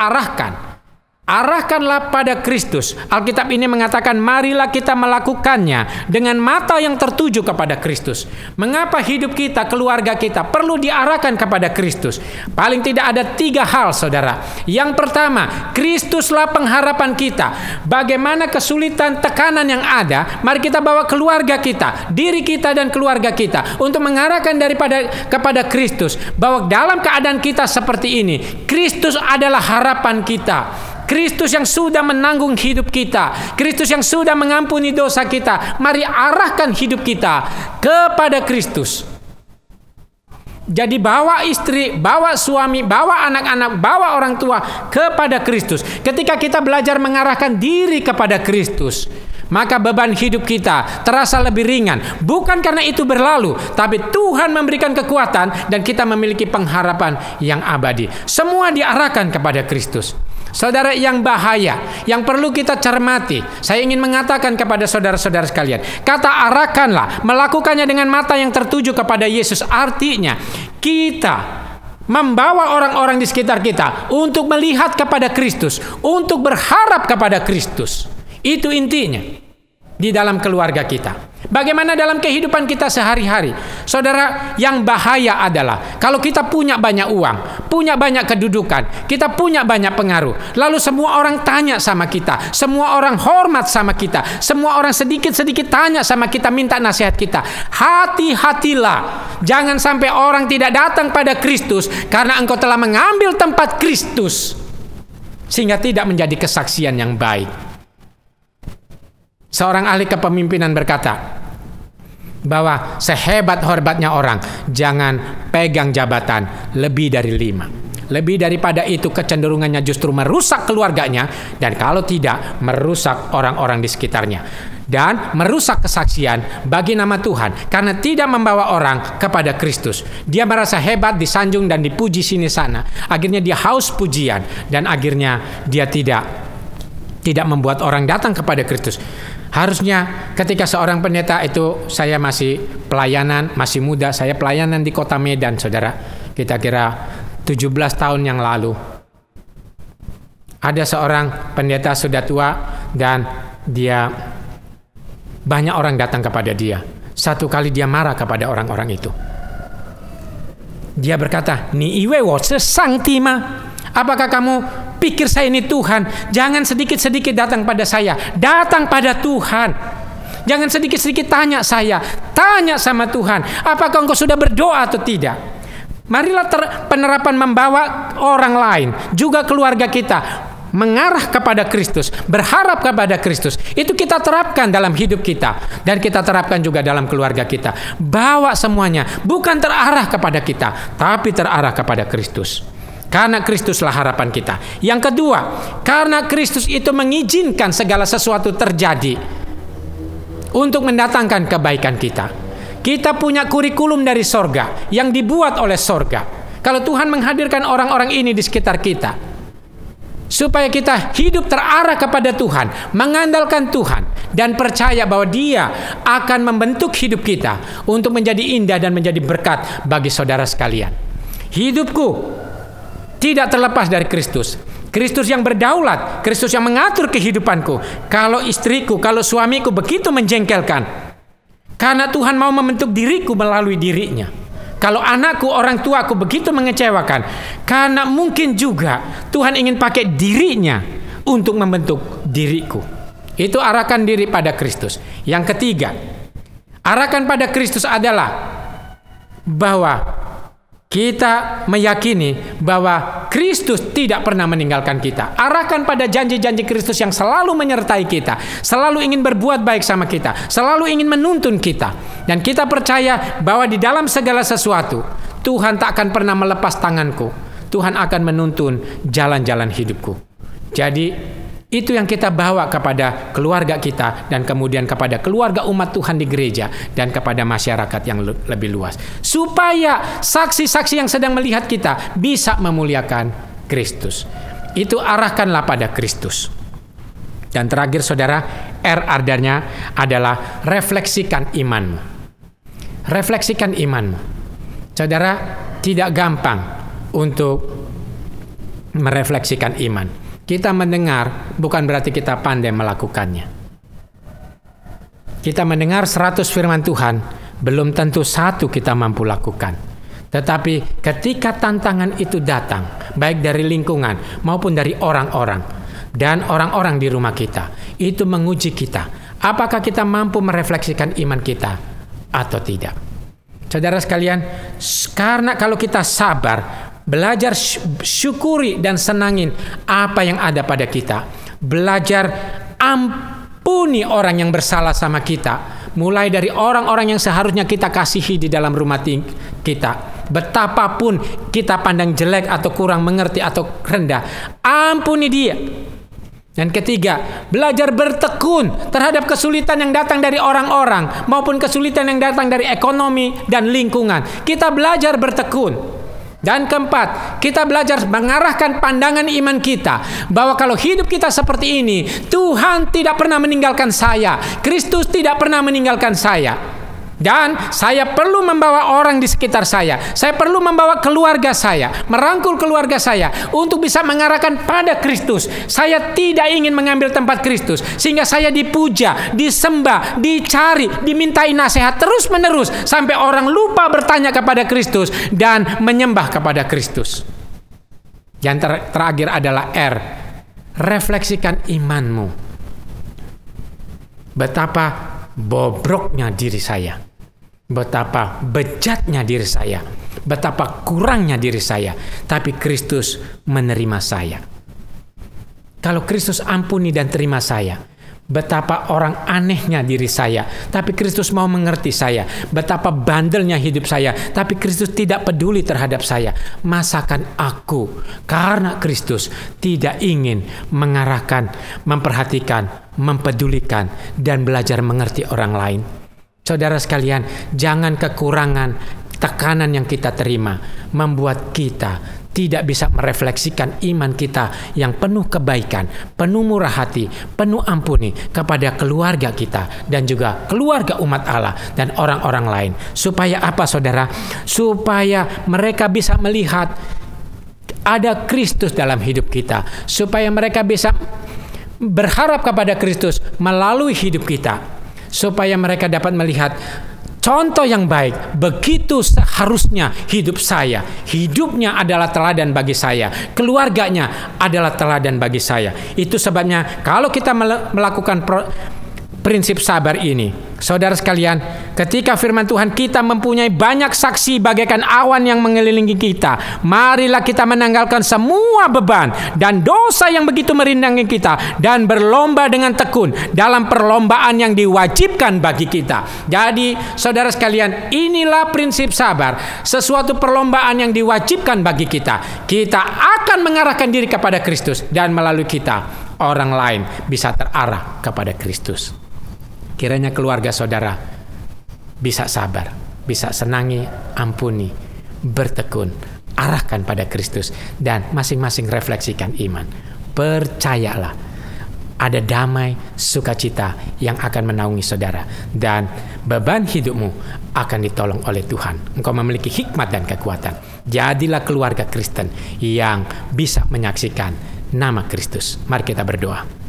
arahkanlah pada Kristus. Alkitab ini mengatakan marilah kita melakukannya dengan mata yang tertuju kepada Kristus. Mengapa hidup kita, keluarga kita perlu diarahkan kepada Kristus? Paling tidak ada 3 hal, saudara. Yang pertama, Kristuslah pengharapan kita. Bagaimana kesulitan, tekanan yang ada, mari kita bawa keluarga kita, diri kita dan keluarga kita untuk mengarahkan kepada Kristus. Bahwa dalam keadaan kita seperti ini, Kristus adalah harapan kita. Kristus yang sudah menanggung hidup kita, Kristus yang sudah mengampuni dosa kita. Mari arahkan hidup kita kepada Kristus. Jadi bawa istri, bawa suami, bawa anak-anak, bawa orang tua kepada Kristus. Ketika kita belajar mengarahkan diri kepada Kristus, maka beban hidup kita terasa lebih ringan. Bukan karena itu berlalu, tapi Tuhan memberikan kekuatan dan kita memiliki pengharapan yang abadi. Semua diarahkan kepada Kristus. Saudara, yang bahaya, yang perlu kita cermati, saya ingin mengatakan kepada saudara-saudara sekalian, kata arahkanlah, melakukannya dengan mata yang tertuju kepada Yesus, artinya kita membawa orang-orang di sekitar kita untuk melihat kepada Kristus, untuk berharap kepada Kristus. Itu intinya di dalam keluarga kita. Bagaimana dalam kehidupan kita sehari-hari? Saudara, yang bahaya adalah kalau kita punya banyak uang, punya banyak kedudukan, kita punya banyak pengaruh, lalu semua orang tanya sama kita, semua orang hormat sama kita, semua orang sedikit-sedikit tanya sama kita, minta nasihat kita. Hati-hatilah, jangan sampai orang tidak datang pada Kristus karena engkau telah mengambil tempat Kristus, sehingga tidak menjadi kesaksian yang baik. Seorang ahli kepemimpinan berkata bahwa sehebat-hebatnya orang, jangan pegang jabatan lebih dari 5. Lebih daripada itu kecenderungannya justru merusak keluarganya, dan kalau tidak merusak orang-orang di sekitarnya. Dan merusak kesaksian bagi nama Tuhan karena tidak membawa orang kepada Kristus. Dia merasa hebat, disanjung dan dipuji sini sana. Akhirnya dia haus pujian dan akhirnya dia tidak membuat orang datang kepada Kristus. Harusnya ketika seorang pendeta itu, saya masih pelayanan, masih muda, saya pelayanan di kota Medan, saudara. Kita kira 17 tahun yang lalu. Ada seorang pendeta sudah tua dan dia banyak orang datang kepada dia. Satu kali dia marah kepada orang-orang itu. Dia berkata, "Ni iwe wo sesang tima. Apakah kamu pikir saya ini Tuhan, jangan sedikit-sedikit datang pada saya. Datang pada Tuhan. Jangan sedikit-sedikit tanya saya. Tanya sama Tuhan, apakah engkau sudah berdoa atau tidak? Marilah penerapan membawa orang lain, juga keluarga kita, mengarah kepada Kristus, berharap kepada Kristus. Itu kita terapkan dalam hidup kita, dan kita terapkan juga dalam keluarga kita. Bawa semuanya, bukan terarah kepada kita, tapi terarah kepada Kristus. Karena Kristuslah harapan kita. Yang kedua, karena Kristus itu mengizinkan segala sesuatu terjadi untuk mendatangkan kebaikan kita. Kita punya kurikulum dari sorga yang dibuat oleh sorga. Kalau Tuhan menghadirkan orang-orang ini di sekitar kita, supaya kita hidup terarah kepada Tuhan, mengandalkan Tuhan, dan percaya bahwa Dia akan membentuk hidup kita untuk menjadi indah dan menjadi berkat bagi saudara sekalian. Hidupku tidak terlepas dari Kristus. Kristus yang berdaulat, Kristus yang mengatur kehidupanku. Kalau istriku, kalau suamiku begitu menjengkelkan, karena Tuhan mau membentuk diriku melalui dirinya. Kalau anakku, orang tuaku begitu mengecewakan, karena mungkin juga Tuhan ingin pakai dirinya untuk membentuk diriku. Itu arahkan diri pada Kristus. Yang ketiga, arahkan pada Kristus adalah bahwa kita meyakini bahwa Kristus tidak pernah meninggalkan kita. Arahkan pada janji-janji Kristus yang selalu menyertai kita, selalu ingin berbuat baik sama kita, selalu ingin menuntun kita. Dan kita percaya bahwa di dalam segala sesuatu, Tuhan tak akan pernah melepas tanganku. Tuhan akan menuntun jalan-jalan hidupku. Jadi itu yang kita bawa kepada keluarga kita, dan kemudian kepada keluarga umat Tuhan di gereja, dan kepada masyarakat yang lebih luas. Supaya saksi-saksi yang sedang melihat kita bisa memuliakan Kristus. Itu arahkanlah pada Kristus. Dan terakhir saudara, R artinya adalah refleksikan imanmu. Refleksikan imanmu. Saudara, tidak gampang untuk merefleksikan iman. Kita mendengar bukan berarti kita pandai melakukannya. Kita mendengar 100 firman Tuhan, belum tentu satu kita mampu lakukan. Tetapi ketika tantangan itu datang, baik dari lingkungan maupun dari orang-orang dan orang-orang di rumah kita, itu menguji kita. Apakah kita mampu merefleksikan iman kita atau tidak? Saudara sekalian, karena kalau kita sabar, belajar syukuri dan senangin apa yang ada pada kita. Belajar ampuni orang yang bersalah sama kita. Mulai dari orang-orang yang seharusnya kita kasihi di dalam rumah kita. Betapapun kita pandang jelek atau kurang mengerti atau rendah, ampuni dia. Dan ketiga, belajar bertekun terhadap kesulitan yang datang dari orang-orang maupun kesulitan yang datang dari ekonomi dan lingkungan. Kita belajar bertekun. Dan keempat, kita belajar mengarahkan pandangan iman kita bahwa kalau hidup kita seperti ini, Tuhan tidak pernah meninggalkan saya, Kristus tidak pernah meninggalkan saya. Dan saya perlu membawa orang di sekitar saya perlu membawa keluarga saya, merangkul keluarga saya untuk bisa mengarahkan pada Kristus. Saya tidak ingin mengambil tempat Kristus, sehingga saya dipuja, disembah, dicari, dimintai nasihat terus-menerus sampai orang lupa bertanya kepada Kristus dan menyembah kepada Kristus. Yang terakhir adalah R, refleksikan imanmu. Betapa bobroknya diri saya, betapa bejatnya diri saya, betapa kurangnya diri saya, tapi Kristus menerima saya. Kalau Kristus ampuni dan terima saya, betapa orang anehnya diri saya, tapi Kristus mau mengerti saya. Betapa bandelnya hidup saya, tapi Kristus tidak peduli terhadap saya. Masakan aku, karena Kristus tidak ingin mengarahkan, memperhatikan, mempedulikan, dan belajar mengerti orang lain. Saudara sekalian, jangan kekurangan, tekanan yang kita terima membuat kita tidak bisa merefleksikan iman kita yang penuh kebaikan, penuh murah hati, penuh ampuni kepada keluarga kita dan juga keluarga umat Allah dan orang-orang lain. Supaya apa saudara? Supaya mereka bisa melihat ada Kristus dalam hidup kita. Supaya mereka bisa berharap kepada Kristus melalui hidup kita. Supaya mereka dapat melihat contoh yang baik. Begitu seharusnya hidup saya. Hidupnya adalah teladan bagi saya. Keluarganya adalah teladan bagi saya. Itu sebabnya kalau kita melakukan prinsip sabar ini, saudara sekalian, ketika firman Tuhan kita mempunyai banyak saksi bagaikan awan yang mengelilingi kita, marilah kita menanggalkan semua beban dan dosa yang begitu merindangi kita dan berlomba dengan tekun dalam perlombaan yang diwajibkan bagi kita. Jadi saudara sekalian, inilah prinsip sabar, sesuatu perlombaan yang diwajibkan bagi kita. Kita akan mengarahkan diri kepada Kristus dan melalui kita orang lain bisa terarah kepada Kristus. Kiranya keluarga saudara bisa sabar, bisa senangi, ampuni, bertekun, arahkan pada Kristus, dan masing-masing refleksikan iman. Percayalah, ada damai, sukacita yang akan menaungi saudara, dan beban hidupmu akan ditolong oleh Tuhan. Engkau memiliki hikmat dan kekuatan. Jadilah keluarga Kristen yang bisa menyaksikan nama Kristus. Mari kita berdoa.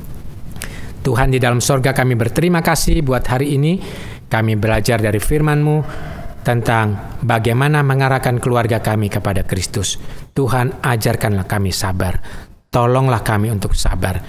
Tuhan di dalam sorga, kami berterima kasih buat hari ini. Kami belajar dari firman-Mu tentang bagaimana mengarahkan keluarga kami kepada Kristus. Tuhan, ajarkanlah kami sabar. Tolonglah kami untuk sabar.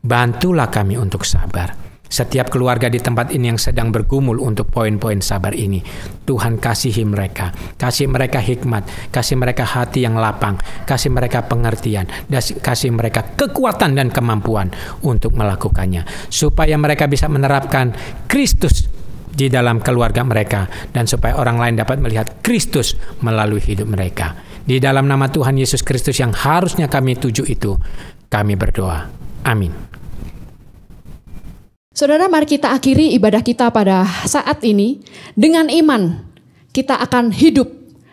Bantulah kami untuk sabar. Setiap keluarga di tempat ini yang sedang bergumul untuk poin-poin sabar ini, Tuhan kasihi mereka. Kasih mereka hikmat, kasih mereka hati yang lapang, kasih mereka pengertian, dan kasih mereka kekuatan dan kemampuan untuk melakukannya. Supaya mereka bisa menerapkan Kristus di dalam keluarga mereka, dan supaya orang lain dapat melihat Kristus melalui hidup mereka. Di dalam nama Tuhan Yesus Kristus yang harusnya kami tuju itu, kami berdoa. Amin. Saudara, mari kita akhiri ibadah kita pada saat ini dengan iman. Kita akan hidup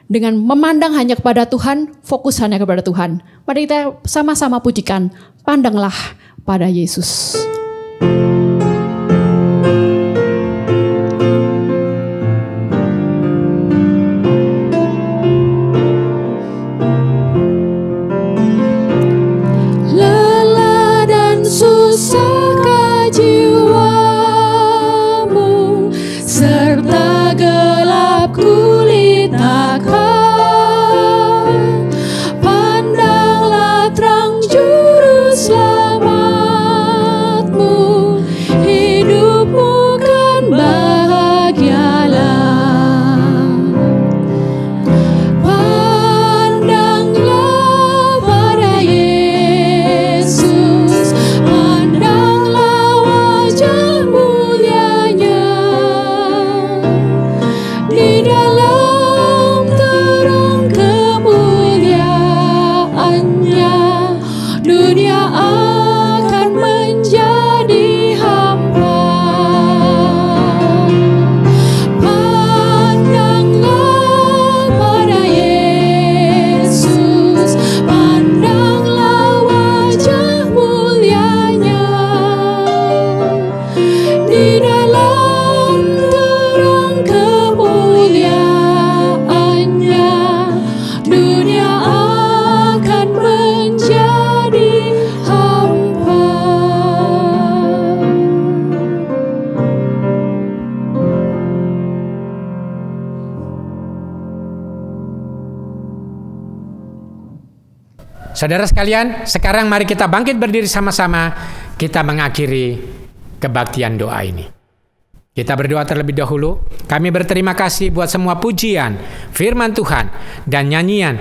dengan memandang hanya kepada Tuhan, fokus hanya kepada Tuhan. Mari kita sama-sama pujikan, pandanglah pada Yesus. Lelah dan susah serta gelap kulitakan, pandanglah terang juru selamatmu, hidupmu kan bahagialah. Pandanglah pada Yesus, pandanglah wajah mulianya. Di dalam terang kemuliaannya, dunia akan menjadi hampa. Pandanglah pada Yesus, pandanglah wajah mulianya. Di dalam terang kemuliaannya, dunia akan menjadi hampa. Saudara sekalian, sekarang mari kita bangkit berdiri sama-sama. Kita mengakhiri kebaktian doa ini. Kita berdoa terlebih dahulu. Kami berterima kasih buat semua pujian, firman Tuhan, dan nyanyian,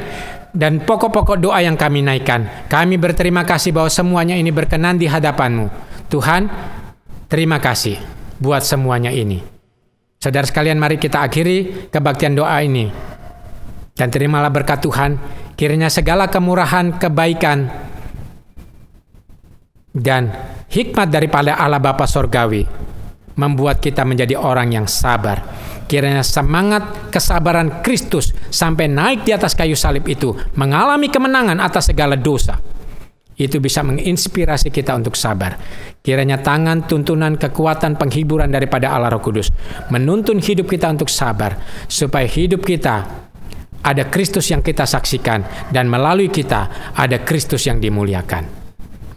dan pokok-pokok doa yang kami naikkan. Kami berterima kasih bahwa semuanya ini berkenan di hadapan-Mu. Tuhan, terima kasih buat semuanya ini. Saudara sekalian, mari kita akhiri kebaktian doa ini. Dan terimalah berkat Tuhan, kiranya segala kemurahan, kebaikan, dan hikmat daripada Allah Bapa Sorgawi membuat kita menjadi orang yang sabar. Kiranya semangat kesabaran Kristus sampai naik di atas kayu salib itu, mengalami kemenangan atas segala dosa, itu bisa menginspirasi kita untuk sabar. Kiranya tangan, tuntunan, kekuatan, penghiburan daripada Allah Roh Kudus menuntun hidup kita untuk sabar, supaya hidup kita ada Kristus yang kita saksikan, dan melalui kita ada Kristus yang dimuliakan.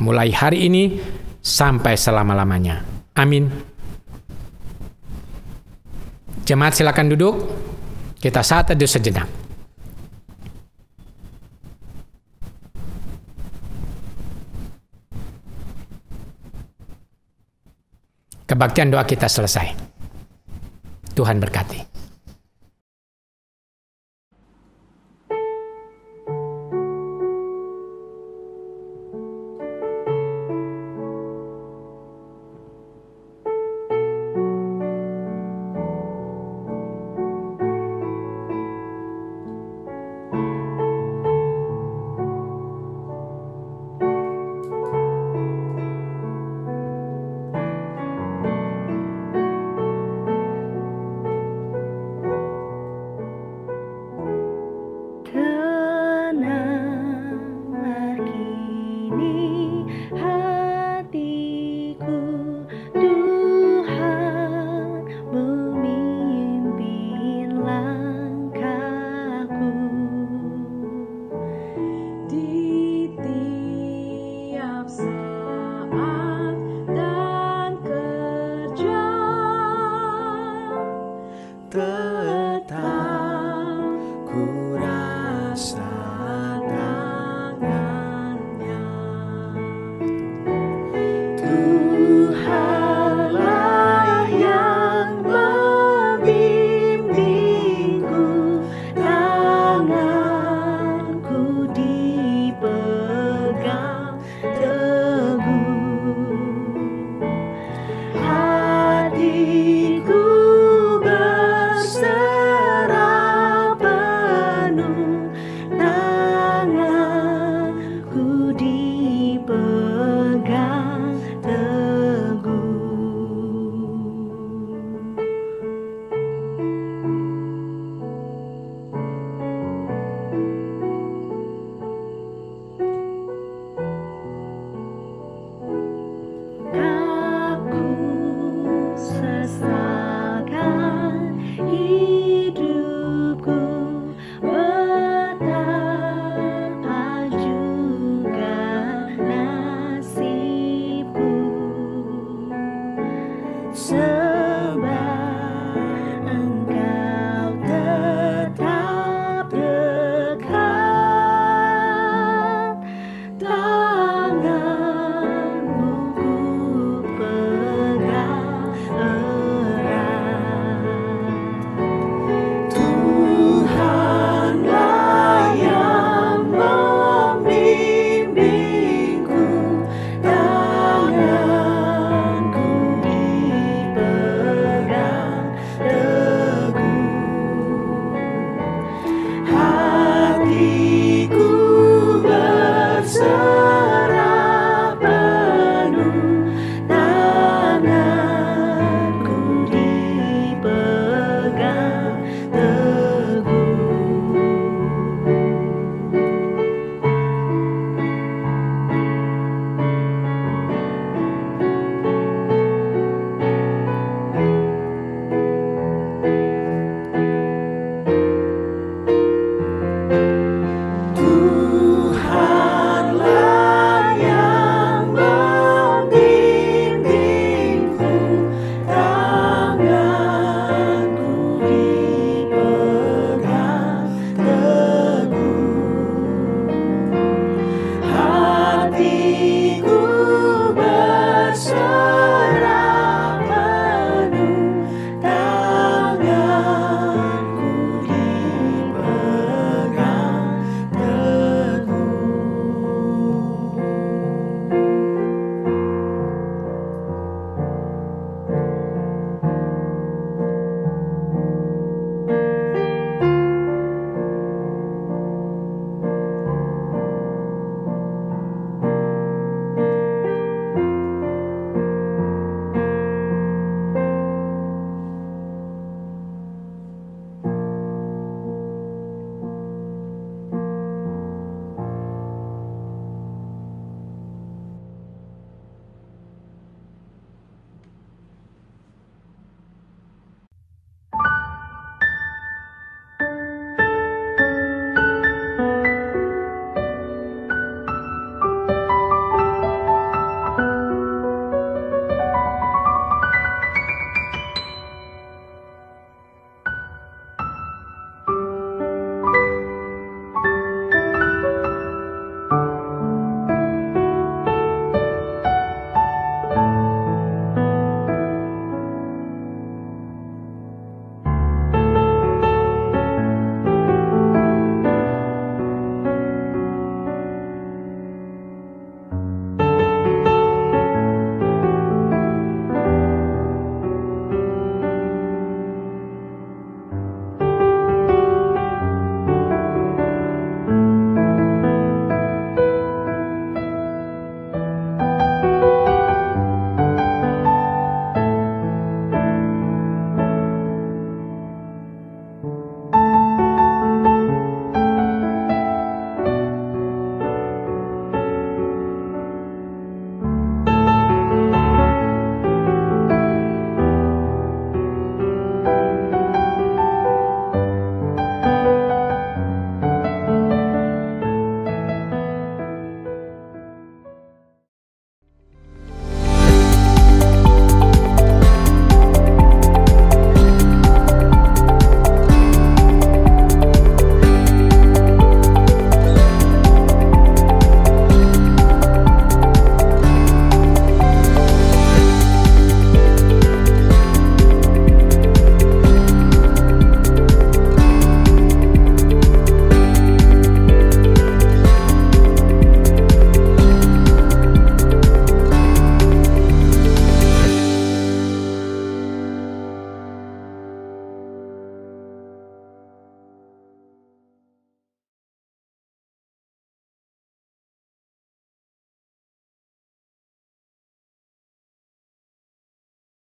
Mulai hari ini sampai selama-lamanya. Amin. Jemaat silakan duduk. Kita saat teduh sejenak. Kebaktian doa kita selesai. Tuhan berkati.